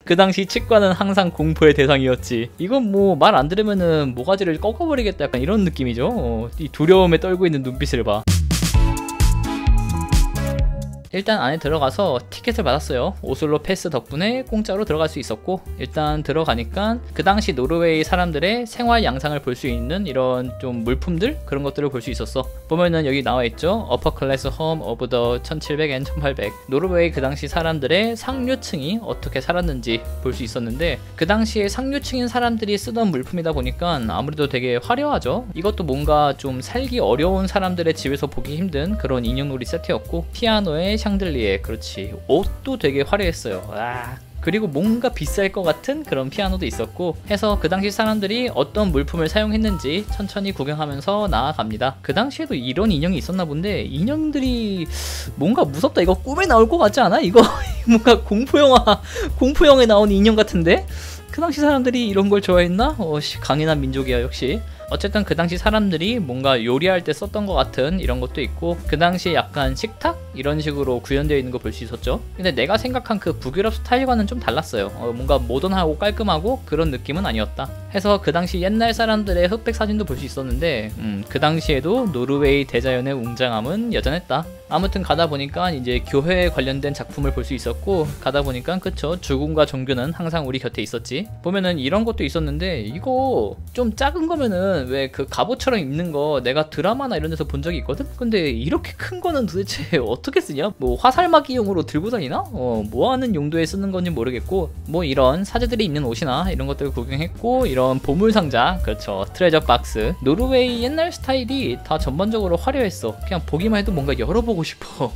그 당시 치과는 항상 공포의 대상이었지. 이건 뭐 말 안 들으면은 모가지를 꺾어버리겠다 약간 이런 느낌이죠. 이 두려움에 떨고 있는 눈빛을 봐. 일단 안에 들어가서 티켓을 받았어요. 오슬로 패스 덕분에 공짜로 들어갈 수 있었고, 일단 들어가니까 그 당시 노르웨이 사람들의 생활 양상을 볼 수 있는 이런 좀 물품들, 그런 것들을 볼 수 있었어. 보면은 여기 나와있죠. 어퍼 클래스 홈 오브 더 1700 앤 1800. 노르웨이 그 당시 사람들의 상류층이 어떻게 살았는지 볼 수 있었는데, 그 당시에 상류층인 사람들이 쓰던 물품이다 보니까 아무래도 되게 화려하죠. 이것도 뭔가 좀 살기 어려운 사람들의 집에서 보기 힘든 그런 인형놀이 세트였고, 피아노에 샹들리에, 그렇지, 옷도 되게 화려했어요. 그리고 뭔가 비쌀 것 같은 그런 피아노도 있었고 해서 그 당시 사람들이 어떤 물품을 사용했는지 천천히 구경하면서 나아갑니다. 그 당시에도 이런 인형이 있었나 본데, 인형들이 뭔가 무섭다. 이거 꿈에 나올 것 같지 않아? 이거 뭔가 공포영화에 나온 인형 같은데? 그 당시 사람들이 이런 걸 좋아했나? 강인한 민족이야 역시. 어쨌든 그 당시 사람들이 뭔가 요리할 때 썼던 것 같은 이런 것도 있고, 그 당시에 약간 식탁? 이런 식으로 구현되어 있는 거 볼 수 있었죠. 근데 내가 생각한 그 북유럽 스타일과는 좀 달랐어요. 뭔가 모던하고 깔끔하고 그런 느낌은 아니었다. 해서 그 당시 옛날 사람들의 흑백 사진도 볼 수 있었는데, 그 당시에도 노르웨이 대자연의 웅장함은 여전했다. 아무튼 가다 보니까 이제 교회에 관련된 작품을 볼 수 있었고, 가다 보니까 그쵸, 죽음과 종교는 항상 우리 곁에 있었지. 보면은 이런 것도 있었는데, 이거 좀 작은 거면은 왜 그 갑옷처럼 입는 거 내가 드라마나 이런 데서 본 적이 있거든? 근데 이렇게 큰 거는 도대체 어떻게 쓰냐? 뭐 화살마기용으로 들고 다니나? 뭐 하는 용도에 쓰는 건지 모르겠고, 뭐 이런 사제들이 입는 옷이나 이런 것들 구경했고, 이런 보물상자, 그렇죠, 트레저 박스. 노르웨이 옛날 스타일이 다 전반적으로 화려했어. 그냥 보기만 해도 뭔가 열어보고 싶어.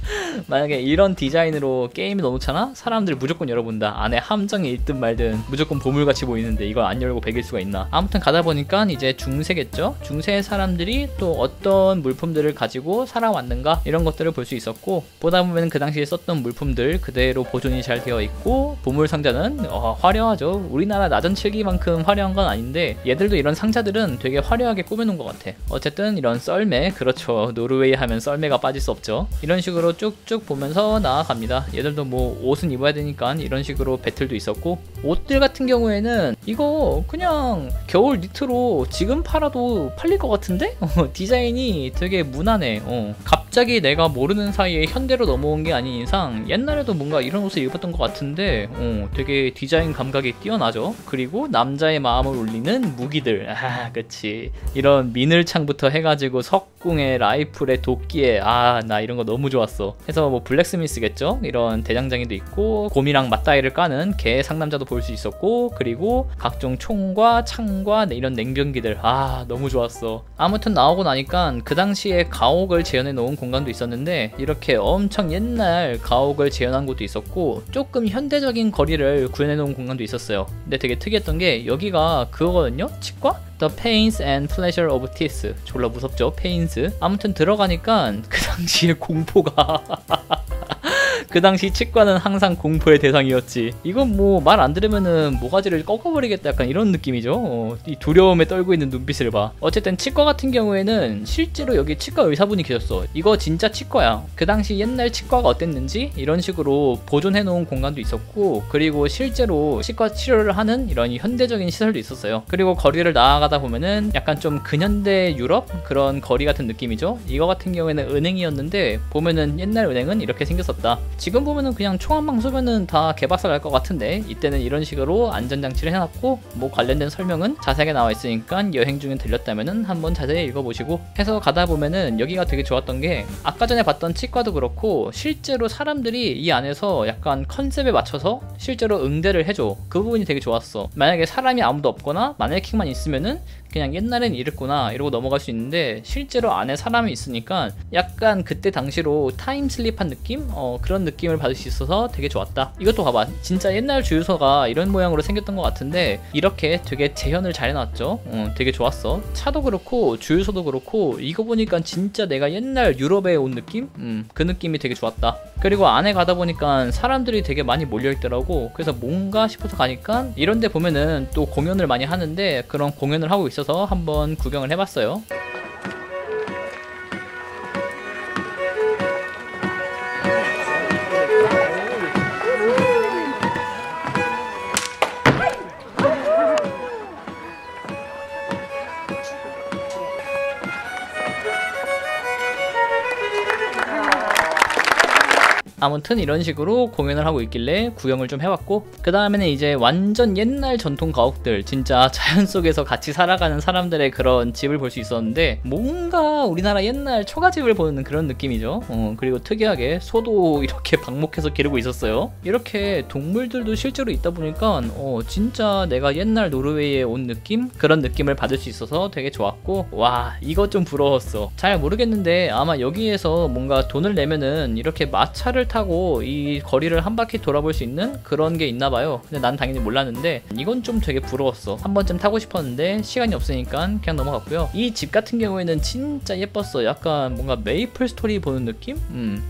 만약에 이런 디자인으로 게임에 넣어놓잖아? 사람들 무조건 열어본다. 안에 함정이 있든 말든 무조건 보물같이 보이는데 이걸 안 열고 베길 수가 있나? 아무튼 가다 보니까 이제 중세겠죠? 중세의 사람들이 또 어떤 물품들을 가지고 살아왔는가? 이런 것들을 볼 수 있었고, 보다 보면 그 당시에 썼던 물품들 그대로 보존이 잘 되어 있고, 보물상자는 화려하죠. 우리나라 나전칠기만큼 화려한 건 아닌데 얘들도 이런 상자들은 되게 화려하게 꾸며놓은 것 같아. 어쨌든 이런 썰매, 그렇죠, 노르웨이 하면 썰매가 빠질 수 없죠. 이런 식으로 쭉쭉 보면서 나아갑니다. 얘들도 뭐 옷은 입어야 되니까 이런 식으로 배틀도 있었고, 옷들 같은 경우에는 이거 그냥 겨울 니트로 지금 팔아도 팔릴 것 같은데? 디자인이 되게 무난해. 갑자기 내가 모르는 사이에 현대로 넘어온 게 아닌 이상 옛날에도 뭔가 이런 옷을 입었던 것 같은데 되게 디자인 감각이 뛰어나죠. 그리고 남자의 마음을 울리는 무기들, 그치, 이런 미늘창부터 해가지고 석궁에 라이플에 도끼에, 나 이런 거 너무 좋았어. 해서 뭐 블랙스미스겠죠? 이런 대장장이도 있고, 곰이랑 맞다이를 까는 개 상남자도 볼 수 있었고, 그리고 각종 총과 창과 이런 냉병기들, 너무 좋았어. 아무튼 나오고 나니까 그 당시에 가옥을 재현해 놓은 공간도 있었는데, 이렇게 엄청 옛날 가옥을 재현한 곳도 있었고, 조금 현대적인 거리를 구현해 놓은 공간도 있었어요. 근데 되게 특이했던 게 여기가 그거거든요? 치과? The Pains and Pleasure of Teeth. 졸라 무섭죠? 페인스. 아무튼 들어가니까 그 당시에 공포가 그 당시 치과는 항상 공포의 대상이었지. 이건 뭐 말 안 들으면은 모가지를 꺾어버리겠다 약간 이런 느낌이죠. 이 두려움에 떨고 있는 눈빛을 봐. 어쨌든 치과 같은 경우에는 실제로 여기 치과 의사분이 계셨어. 이거 진짜 치과야. 그 당시 옛날 치과가 어땠는지 이런 식으로 보존해 놓은 공간도 있었고, 그리고 실제로 치과 치료를 하는 이런 현대적인 시설도 있었어요. 그리고 거리를 나아가다 보면은 약간 좀 근현대 유럽 그런 거리 같은 느낌이죠. 이거 같은 경우에는 은행이었는데, 보면은 옛날 은행은 이렇게 생겼었다. 지금 보면은 그냥 총 한 방 쏘면은 다 개박살 날 것 같은데, 이때는 이런 식으로 안전장치를 해놨고, 뭐 관련된 설명은 자세하게 나와 있으니까 여행 중에 들렸다면은 한번 자세히 읽어보시고 해서 가다 보면은 여기가 되게 좋았던 게, 아까 전에 봤던 치과도 그렇고 실제로 사람들이 이 안에서 약간 컨셉에 맞춰서 실제로 응대를 해줘. 그 부분이 되게 좋았어. 만약에 사람이 아무도 없거나 마네킹만 있으면은 그냥 옛날엔 이랬구나 이러고 넘어갈 수 있는데, 실제로 안에 사람이 있으니까 약간 그때 당시로 타임슬립한 느낌? 그런 느낌을 받을 수 있어서 되게 좋았다. 이것도 봐봐, 진짜 옛날 주유소가 이런 모양으로 생겼던 것 같은데 이렇게 되게 재현을 잘 해놨죠. 되게 좋았어. 차도 그렇고 주유소도 그렇고, 이거 보니까 진짜 내가 옛날 유럽에 온 느낌? 그 느낌이 되게 좋았다. 그리고 안에 가다 보니까 사람들이 되게 많이 몰려있더라고. 그래서 뭔가 싶어서 가니까 이런 데 보면은 또 공연을 많이 하는데, 그런 공연을 하고 있어서 한번 구경을 해봤어요. 아무튼 이런 식으로 공연을 하고 있길래 구경을 좀 해봤고, 그 다음에는 이제 완전 옛날 전통 가옥들, 진짜 자연 속에서 같이 살아가는 사람들의 그런 집을 볼 수 있었는데 뭔가 우리나라 옛날 초가집을 보는 그런 느낌이죠. 그리고 특이하게 소도 이렇게 방목해서 기르고 있었어요. 이렇게 동물들도 실제로 있다 보니까 진짜 내가 옛날 노르웨이에 온 느낌? 그런 느낌을 받을 수 있어서 되게 좋았고, 와 이거 좀 부러웠어. 잘 모르겠는데 아마 여기에서 뭔가 돈을 내면은 이렇게 마차를 타고 이 거리를 한 바퀴 돌아볼 수 있는 그런 게 있나봐요. 근데 난 당연히 몰랐는데 이건 좀 되게 부러웠어. 한 번쯤 타고 싶었는데 시간이 없으니까 그냥 넘어갔고요. 이 집 같은 경우에는 진짜 예뻤어. 약간 뭔가 메이플 스토리 보는 느낌?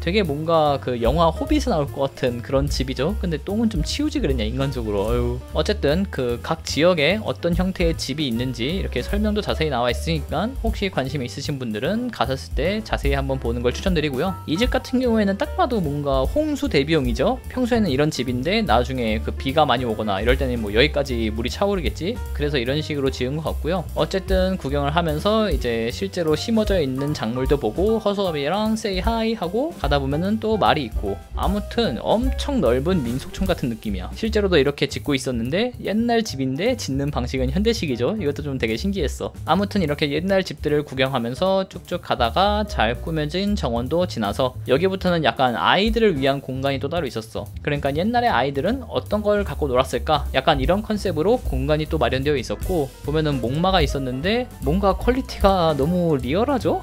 되게 뭔가 그 영화 호빗에 나올 것 같은 그런 집이죠. 근데 똥은 좀 치우지 그랬냐 인간적으로. 어휴. 어쨌든 그 각 지역에 어떤 형태의 집이 있는지 이렇게 설명도 자세히 나와 있으니까 혹시 관심 있으신 분들은 가셨을 때 자세히 한번 보는 걸 추천드리고요. 이 집 같은 경우에는 딱 봐도 뭔가 홍수 대비용이죠. 평소에는 이런 집인데 나중에 그 비가 많이 오거나 이럴 때는 뭐 여기까지 물이 차오르겠지. 그래서 이런 식으로 지은 것 같고요. 어쨌든 구경을 하면서 이제 실제로 심어져 있는 작물도 보고 허수아비랑 세이 하이 하고 가다 보면은 또 말이 있고, 아무튼 엄청 넓은 민속촌 같은 느낌이야. 실제로도 이렇게 짓고 있었는데 옛날 집인데 짓는 방식은 현대식이죠. 이것도 좀 되게 신기했어. 아무튼 이렇게 옛날 집들을 구경하면서 쭉쭉 가다가 잘 꾸며진 정원도 지나서 여기부터는 약간 아이들을 위한 공간이 또 따로 있었어. 그러니까 옛날에 아이들은 어떤 걸 갖고 놀았을까? 약간 이런 컨셉으로 공간이 또 마련되어 있었고, 보면은 목마가 있었는데 뭔가 퀄리티가 너무 리얼하죠?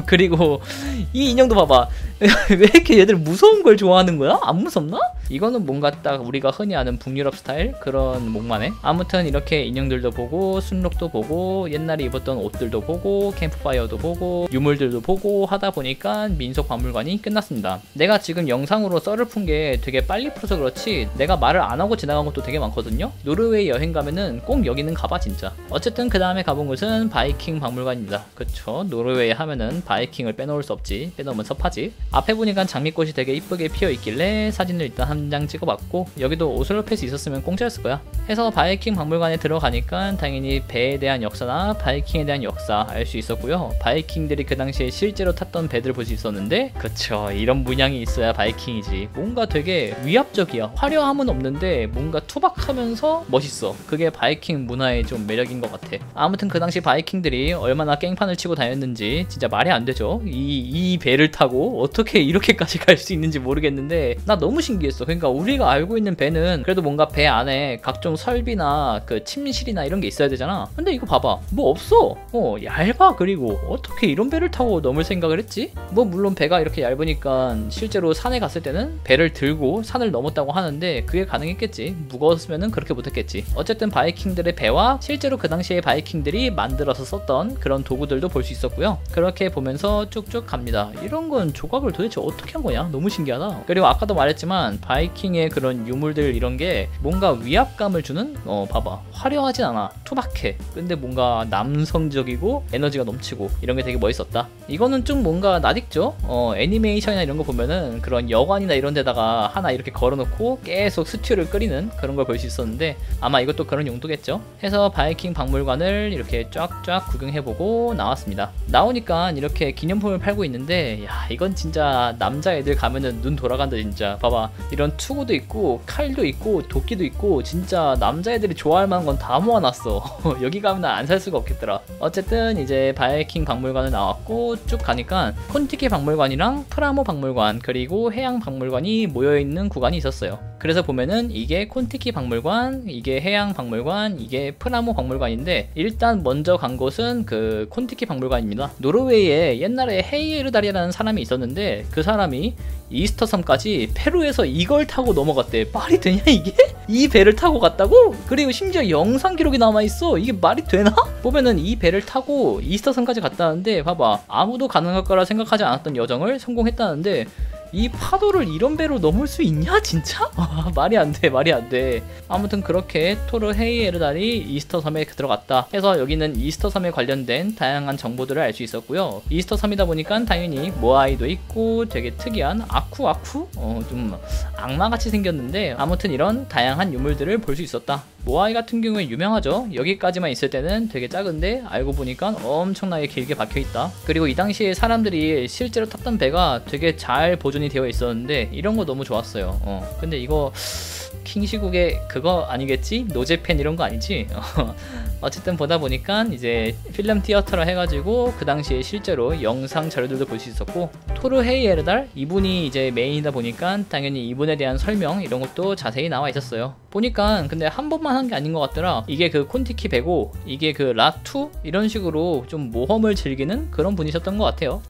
그리고 이 인형도 봐봐. 왜 이렇게 얘들 무서운 걸 좋아하는 거야? 안 무섭나? 이거는 뭔가 딱 우리가 흔히 아는 북유럽 스타일 그런 목마네. 아무튼 이렇게 인형들도 보고 순록도 보고 옛날에 입었던 옷들도 보고 캠프파이어도 보고 유물들도 보고 하다 보니까 민속박물관이 끝났습니다. 내가 지금 영상으로 썰을 푼 게 되게 빨리 풀어서 그렇지 내가 말을 안 하고 지나간 것도 되게 많거든요. 노르웨이 여행 가면은 꼭 여기는 가봐 진짜. 어쨌든 그 다음에 가본 곳은 바이킹 박물관입니다. 그쵸, 노르웨이 하면은 바이킹을 빼놓을 수 없지. 빼놓으면 섭하지. 앞에 보니까 장미꽃이 되게 이쁘게 피어 있길래 사진을 일단 한 장 찍어봤고, 여기도 오슬로 패스 있었으면 공짜였을 거야. 해서 바이킹 박물관에 들어가니까 당연히 배에 대한 역사나 바이킹에 대한 역사 알 수 있었고요. 바이킹들이 그 당시에 실제로 탔던 배들을 볼 수 있었는데, 그쵸, 이런 문양이 있어야 바이킹이지. 뭔가 되게 위압적이야. 화려함은 없는데 뭔가 투박하면서 멋있어. 그게 바이킹 문화의 좀 매력인 것 같아. 아무튼 그 당시 바이킹들이 얼마나 깽판을 치고 다녔는지 진짜 말이 안 되죠. 이 배를 타고 어떻게 이렇게까지 갈 수 있는지 모르겠는데 나 너무 신기했어. 그러니까 우리가 알고 있는 배는 그래도 뭔가 배 안에 각종 설비나 그 침실이나 이런 게 있어야 되잖아. 근데 이거 봐봐, 뭐 없어. 얇아. 그리고 어떻게 이런 배를 타고 넘을 생각을 했지? 뭐 물론 배가 이렇게 얇으니까 실제로 산에 갔을 때는 배를 들고 산을 넘었다고 하는데 그게 가능했겠지. 무거웠으면 그렇게 못했겠지. 어쨌든 바이킹들의 배와 실제로 그 당시에 바이킹들이 만들어서 썼던 그런 도구들도 볼 수 있었고요. 그렇게 보면서 쭉쭉 갑니다. 이런 건 조각을 도대체 어떻게 한 거냐? 너무 신기하다. 그리고 아까도 말했지만 바이킹의 그런 유물들 이런 게 뭔가 위압감을 주는, 봐봐, 화려하진 않아. 투박해. 근데 뭔가 남성적이고 에너지가 넘치고 이런 게 되게 멋있었다. 이거는 좀 뭔가 낯익죠? 애니메이션이나 이런 거 보면은 그런 여관이나 이런 데다가 하나 이렇게 걸어놓고 계속 스튜를 끓이는 그런 걸 볼 수 있었는데 아마 이것도 그런 용도겠죠? 해서 바이킹 박물관을 이렇게 쫙쫙 구경해보고 나왔습니다. 나오니까 이렇게 기념품을 팔고 있는데, 야 이건 진짜 남자애들 가면은 눈 돌아간다 진짜. 봐봐, 이런 투구도 있고 칼도 있고 도끼도 있고 진짜 남자애들이 좋아할 만한 건 다 모아놨어. 여기 가면 안 살 수가 없겠더라. 어쨌든 이제 바이킹 박물관을 나왔고 쭉 가니까 콘티키 박물관이랑 프라모 박물관 그리고 해양 박물관이 모여있는 구간이 있었어요. 그래서 보면은 이게 콘티키 박물관, 이게 해양 박물관, 이게 프라모 박물관인데, 일단 먼저 간 곳은 그 콘티키 박물관입니다. 노르웨이에 옛날에 헤이에르다리라는 사람이 있었는데 그 사람이 이스터 섬까지 페루에서 이걸 타고 넘어갔대. 말이 되냐 이게? 이 배를 타고 갔다고? 그리고 심지어 영상 기록이 남아있어. 이게 말이 되나? 보면은 이 배를 타고 이스터 섬까지 갔다는데, 봐봐, 아무도 가능할 거라 생각하지 않았던 여정을 성공했다는데 이 파도를 이런 배로 넘을 수 있냐 진짜? 말이 안 돼, 말이 안 돼. 아무튼 그렇게 토르 헤이에르달이 이스터 섬에 들어갔다 해서 여기는 이스터 섬에 관련된 다양한 정보들을 알 수 있었고요. 이스터 섬이다 보니까 당연히 모아이도 있고 되게 특이한 아쿠? 좀 악마같이 생겼는데 아무튼 이런 다양한 유물들을 볼 수 있었다. 모아이 같은 경우에 유명하죠. 여기까지만 있을 때는 되게 작은데 알고 보니까 엄청나게 길게 박혀있다. 그리고 이 당시에 사람들이 실제로 탔던 배가 되게 잘 보존이 구분이 되어 있었는데 이런 거 너무 좋았어요. 근데 이거 킹시국의 그거 아니겠지? 노제팬 이런 거 아니지? 어쨌든 보다 보니까 이제 필름 티어터라 해가지고 그 당시에 실제로 영상 자료들도 볼 수 있었고, 토르 헤이에르달 이분이 이제 메인이다 보니까 당연히 이분에 대한 설명 이런 것도 자세히 나와 있었어요. 보니까 근데 한 번만 한 게 아닌 것 같더라. 이게 그 콘티키 105, 이게 그 락2 이런 식으로 좀 모험을 즐기는 그런 분이셨던 것 같아요.